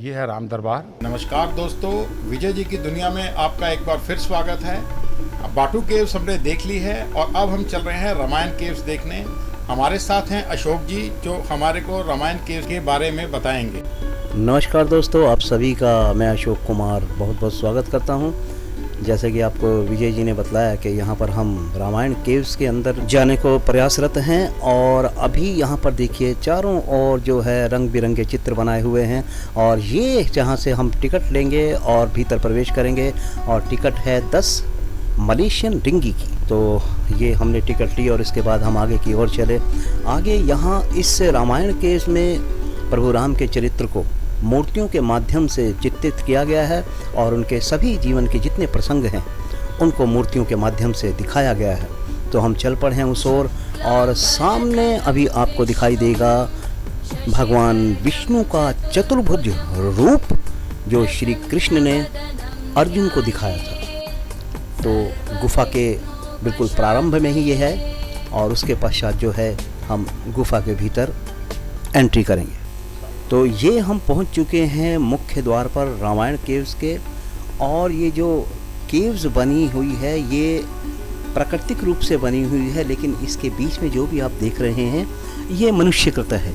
ये है राम दरबार। नमस्कार दोस्तों, विजय जी की दुनिया में आपका एक बार फिर स्वागत है। अब बाटू केव्स हमने देख ली है और अब हम चल रहे हैं रामायण केव्स देखने। हमारे साथ हैं अशोक जी, जो हमारे को रामायण केव्स के बारे में बताएंगे। नमस्कार दोस्तों, आप सभी का मैं अशोक कुमार बहुत बहुत स्वागत करता हूं। जैसे कि आपको विजय जी ने बताया कि यहाँ पर हम रामायण केव्स के अंदर जाने को प्रयासरत हैं और अभी यहाँ पर देखिए चारों ओर जो है रंग बिरंगे चित्र बनाए हुए हैं और ये जहाँ से हम टिकट लेंगे और भीतर प्रवेश करेंगे और टिकट है 10 मलेशियन रिंगी की। तो ये हमने टिकट ली और इसके बाद हम आगे की ओर चले। आगे यहाँ इस रामायण केव्स में प्रभु राम के चरित्र को मूर्तियों के माध्यम से चित्रित किया गया है और उनके सभी जीवन के जितने प्रसंग हैं उनको मूर्तियों के माध्यम से दिखाया गया है। तो हम चल पड़े हैं उस ओर और सामने अभी आपको दिखाई देगा भगवान विष्णु का चतुर्भुज रूप जो श्री कृष्ण ने अर्जुन को दिखाया था। तो गुफा के बिल्कुल प्रारंभ में ही ये है और उसके पश्चात जो है हम गुफा के भीतर एंट्री करेंगे। तो ये हम पहुंच चुके हैं मुख्य द्वार पर रामायण केव्स के। और ये जो केव्स बनी हुई है ये प्राकृतिक रूप से बनी हुई है, लेकिन इसके बीच में जो भी आप देख रहे हैं ये मनुष्यकृत है।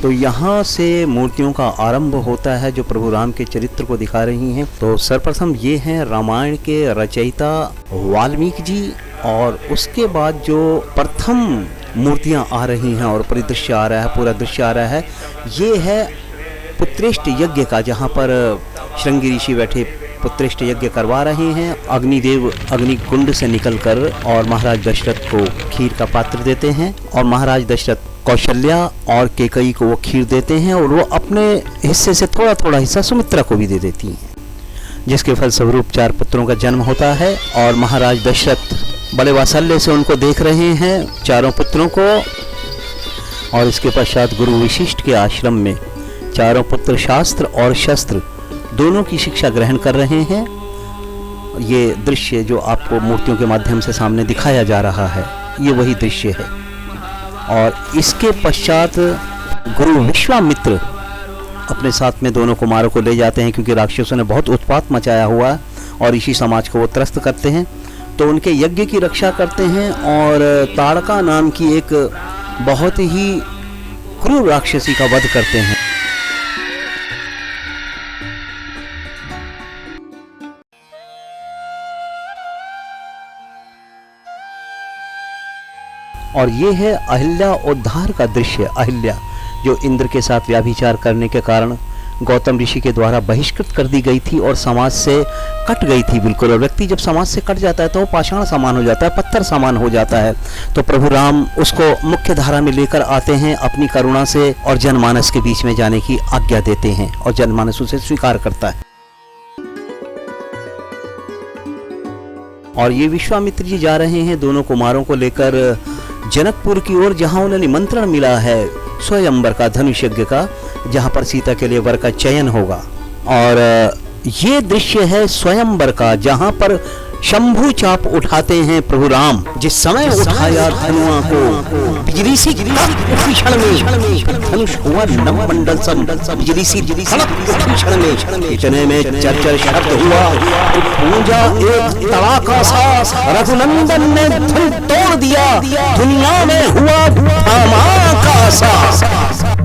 तो यहाँ से मूर्तियों का आरंभ होता है जो प्रभु राम के चरित्र को दिखा रही हैं। तो सर्वप्रथम ये हैं रामायण के रचयिता वाल्मीकि जी और उसके बाद जो प्रथम मूर्तियाँ आ रही हैं और परिदृश्य आ रहा है, पूरा दृश्य आ रहा है, ये है पुत्रेष्ट यज्ञ का, जहाँ पर श्रृंगी ऋषि बैठे पुत्रेष्ट यज्ञ करवा रहे हैं। अग्निदेव अग्निकुंड से निकलकर और महाराज दशरथ को खीर का पात्र देते हैं और महाराज दशरथ कौशल्या और केकई को वो खीर देते हैं और वो अपने हिस्से से थोड़ा थोड़ा हिस्सा सुमित्रा को भी दे देती हैं, जिसके फलस्वरूप 4 पुत्रों का जन्म होता है। और महाराज दशरथ बड़े वात्सल्य से उनको देख रहे हैं चारों पुत्रों को। और इसके पश्चात गुरु वशिष्ठ के आश्रम में चारों पुत्र शास्त्र और शस्त्र दोनों की शिक्षा ग्रहण कर रहे हैं। ये दृश्य जो आपको मूर्तियों के माध्यम से सामने दिखाया जा रहा है ये वही दृश्य है। और इसके पश्चात गुरु विश्वामित्र अपने साथ में दोनों कुमारों को ले जाते हैं, क्योंकि राक्षसों ने बहुत उत्पात मचाया हुआ है और इसी समाज को वो त्रस्त करते हैं। तो उनके यज्ञ की रक्षा करते हैं और ताड़का नाम की एक बहुत ही क्रूर राक्षसी का वध करते हैं। और ये है अहिल्या उद्धार का दृश्य। अहिल्या जो इंद्र के साथ व्याभिचार करने के कारण गौतम ऋषि के द्वारा बहिष्कृत कर दी गई थी और समाज से कट गई थी बिल्कुल। और व्यक्ति जब समाज से कट जाता है तो वो पाषाण समान हो जाता है, पत्थर समान हो जाता है। तो प्रभु राम उसको मुख्य धारा में लेकर आते हैं अपनी करुणा से और जनमानस के बीच में जाने की आज्ञा देते हैं और जनमानस उसे स्वीकार करता है। और ये विश्वामित्र जी जा रहे हैं दोनों कुमारों को लेकर जनकपुर की ओर, जहां उन्हें निमंत्रण मिला है स्वयंवर का, धनुष यज्ञ का, जहां पर सीता के लिए वर का चयन होगा। और ये दृश्य है स्वयंवर का, जहां पर शंभु चाप उठाते हैं प्रभु राम। जिस समय उठाया धनुआ को बिजली सी क्षण में धनुष हुआ नवमंडल सम, बिजली सी क्षण में इतने में चरचर शब्द हुआ, पूजा एक तड़ाका सा, रघुनंदन ने धन तोड़ दिया, दुनिया में हुआ धमाका सा।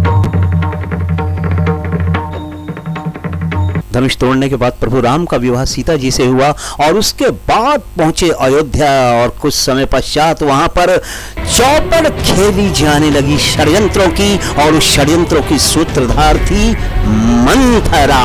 धनुष तोड़ने के बाद प्रभु राम का विवाह सीता जी से हुआ और उसके बाद पहुंचे अयोध्या और कुछ समय पश्चात वहां पर चौपड़ खेली जाने लगी षड्यंत्रों की और उस षड्यंत्रों की सूत्रधार थी मंथरा।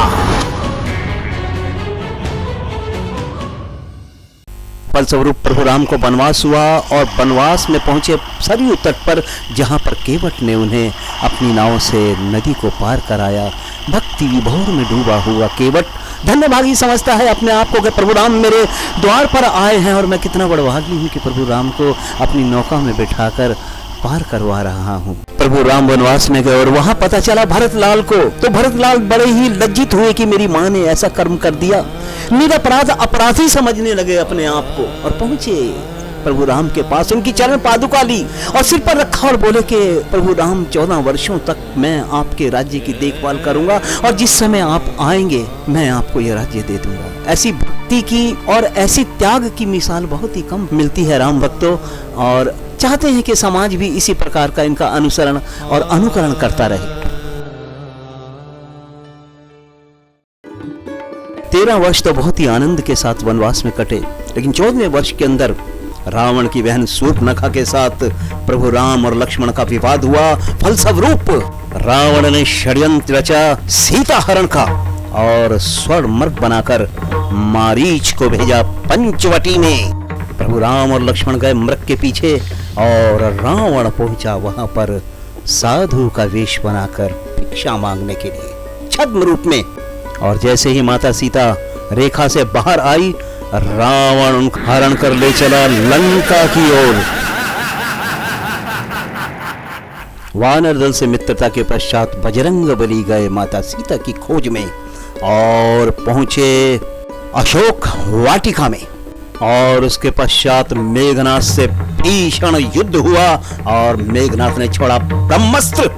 फलस्वरूप प्रभु राम को वनवास हुआ और वनवास में पहुंचे सरयू तट पर, जहां पर केवट ने उन्हें अपनी नाव से नदी को पार कराया। भक्ति विभोर में डूबा हुआ केवट धन्यभागी समझता है अपने आप को कि प्रभु राम मेरे द्वार पर आए हैं और मैं कितना बड़भागी हूँ कि प्रभु राम को अपनी नौका में बिठाकर पार करवा रहा हूँ। प्रभु राम वनवास में गए और वहां पता चला भरतलाल को। तो भरतलाल बड़े ही लज्जित हुए कि मेरी माँ ने ऐसा कर्म कर दिया। निरपराध अपराधी समझने लगे अपने आप को और पहुंचे प्रभु राम के पास, उनकी चरण पादुका ली और सिर पर रखा और बोले कि प्रभु राम 14 वर्षों तक मैं आपके राज्य की देखभाल करूंगा और जिस समय आप आएंगे मैं आपको यह राज्य दे दूंगा। ऐसी भक्ति की और ऐसी त्याग की मिसाल बहुत ही कम मिलती है राम भक्तों, और चाहते हैं कि समाज भी इसी प्रकार का इनका अनुसरण और अनुकरण करता रहे। 13 वर्ष तो बहुत ही आनंद के साथ वनवास में कटे, लेकिन 14वें वर्ष के अंदर रावण की बहन शूर्पणखा के साथ प्रभु राम और लक्ष्मण का विवाद हुआ। फलस्वरूप रावण ने षड्यंत्र रचा सीता हरण का और स्वर्ण मृग बनाकर मारीच को भेजा पंचवटी में। प्रभु राम और लक्ष्मण गए मृग के पीछे और रावण पहुंचा वहां पर साधु का वेश बनाकर भिक्षा मांगने के लिए छद्म रूप में। और जैसे ही माता सीता रेखा से बाहर आई, रावण उनका हरण कर ले चला लंका की ओर। वानर दल से मित्रता के पश्चात बजरंग बली गए माता सीता की खोज में और पहुंचे अशोक वाटिका में, और उसके पश्चात मेघनाथ से भीषण युद्ध हुआ और मेघनाथ ने छोड़ा ब्रह्मास्त्र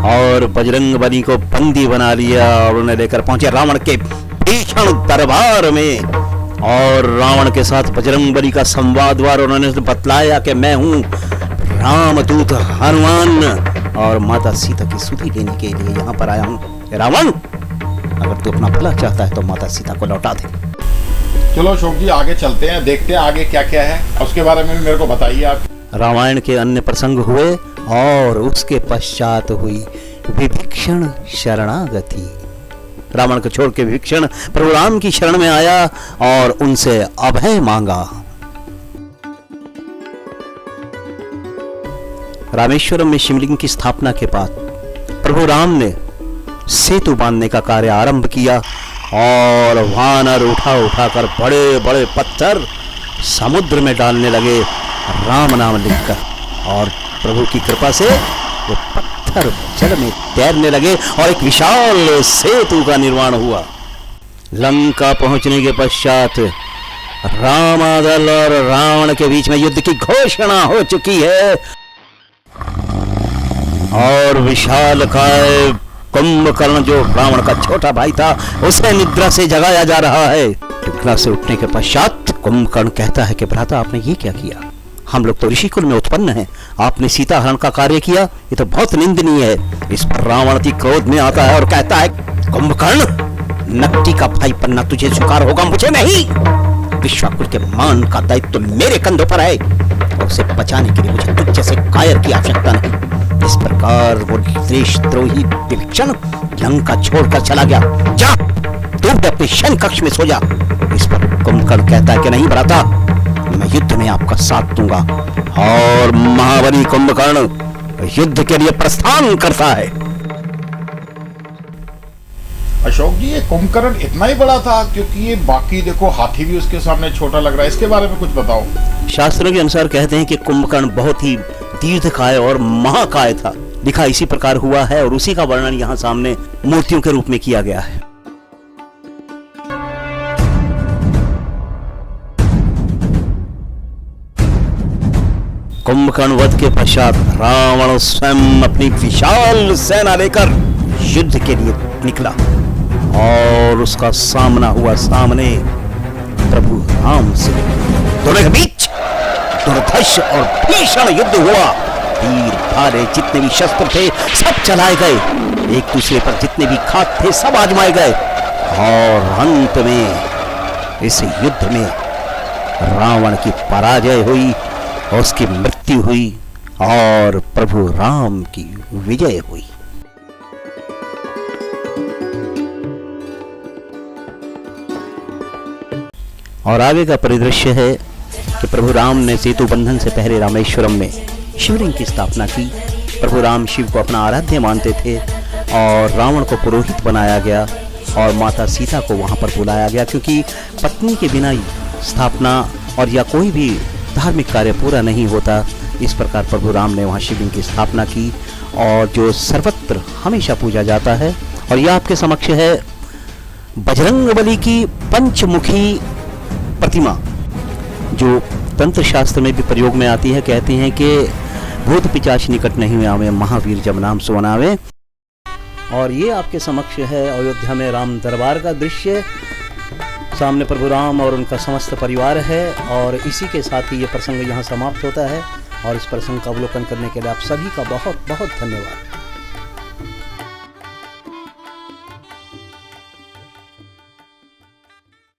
और बजरंग बली को बंदी बना लिया और उन्हें लेकर पहुंचे रावण के भीषण दरबार में। और रावण के साथ बजरंग बली का संवाद हुआ और उन्होंने बतलाया कि मैं हूं रामदूत हनुमान और माता सीता की सुधि लेने के लिए यहाँ पर आया हूँ। रावण, अगर तू अपना भला चाहता है तो माता सीता को लौटा दे। चलो अशोक जी आगे चलते हैं, देखते हैं आगे क्या क्या है, उसके बारे में भी मेरे को बताइए आप। रामायण के अन्य प्रसंग हुए और उसके पश्चात हुई विभीषण शरणागति। रावण को छोड़ के विभीषण प्रभु राम की शरण में आया और उनसे अभय मांगा। रामेश्वरम में शिवलिंग की स्थापना के बाद प्रभु राम ने सेतु बांधने का कार्य आरंभ किया और वानर उठाकर बड़े बड़े पत्थर समुद्र में डालने लगे राम नाम लिखकर, और प्रभु की कृपा से वो पत्थर जल में तैरने लगे और एक विशाल सेतु का निर्माण हुआ। लंका पहुंचने के पश्चात रामादल और रावण के बीच में युद्ध की घोषणा हो चुकी है और विशालकाय कुंभकर्ण जो रावण का छोटा भाई था उसे निद्रा से जगाया जा रहा है। निद्रा से उठने के पश्चात कुंभकर्ण कहता है कि भ्राता आपने ये क्या किया, हम लोग तो ऋषि कुल में उत्पन्न हैं, आपने सीता हरण का कार्य किया, ये तो बहुत निंदनीय है। इस पर रावण अति क्रोध में आता है और कहता है कुंभकर्ण, नकटी का भाई बनना तुझे स्वीकार होगा, मुझे नहीं। विश्वाकुल के मान का दायित्व मेरे कंधों पर है और उसे बचाने के लिए मुझे तुझ जैसे कायर की आवश्यकता नहीं। इस प्रकार वो देशद्रोही विभीषण लंका छोड़कर चला गया। जा तू भी अपने शयन कक्ष में सो जा। इस पर कुंभकर्ण कहता है कि नहीं भ्राता, मैं युद्ध में आपका साथ दूंगा, और महाबली कुंभकर्ण युद्ध के लिए प्रस्थान करता है। अशोक जी, ये कुंभकर्ण इतना ही बड़ा था? क्योंकि ये बाकी देखो हाथी भी उसके सामने छोटा लग रहा है, इसके बारे में कुछ बताओ। शास्त्रों के अनुसार कहते हैं कि कुंभकर्ण बहुत ही दीर्घकाय और महाकाय था। लिखा इसी प्रकार हुआ है और उसी का वर्णन यहाँ सामने मूर्तियों के रूप में किया गया है। कुंभकर्ण वध के पश्चात रावण स्वयं अपनी विशाल सेना लेकर युद्ध के लिए निकला और उसका सामना हुआ सामने प्रभु राम से। दोनों के बीच दुर्धर्ष और भीषण युद्ध हुआ। तीर भाले जितने भी शस्त्र थे सब चलाए गए, एक दूसरे पर जितने भी घात थे सब आजमाए गए, और अंत में इस युद्ध में रावण की पराजय हुई, उसकी मृत्यु हुई और प्रभु राम की विजय हुई। और आगे का परिदृश्य है कि प्रभु राम ने सेतु बंधन से पहले रामेश्वरम में शिवलिंग की स्थापना की। प्रभु राम शिव को अपना आराध्य मानते थे और रावण को पुरोहित बनाया गया और माता सीता को वहां पर बुलाया गया, क्योंकि पत्नी के बिना स्थापना और या कोई भी धार्मिक कार्य पूरा नहीं होता। इस प्रकार प्रभु राम ने वहाँ शिवलिंग की स्थापना की और जो सर्वत्र हमेशा पूजा जाता है। और यह आपके समक्ष है बजरंगबली की पंचमुखी प्रतिमा, जो तंत्र शास्त्र में भी प्रयोग में आती है। कहती हैं कि भूत पिचाच निकट नहीं आवे, महावीर जब नाम सुनावे। और ये आपके समक्ष है अयोध्या में राम दरबार का दृश्य। सामने प्रभु राम और उनका समस्त परिवार है और इसी के साथ ही ये प्रसंग यहाँ समाप्त होता है। और इस प्रसंग का अवलोकन करने के लिए आप सभी का बहुत बहुत धन्यवाद।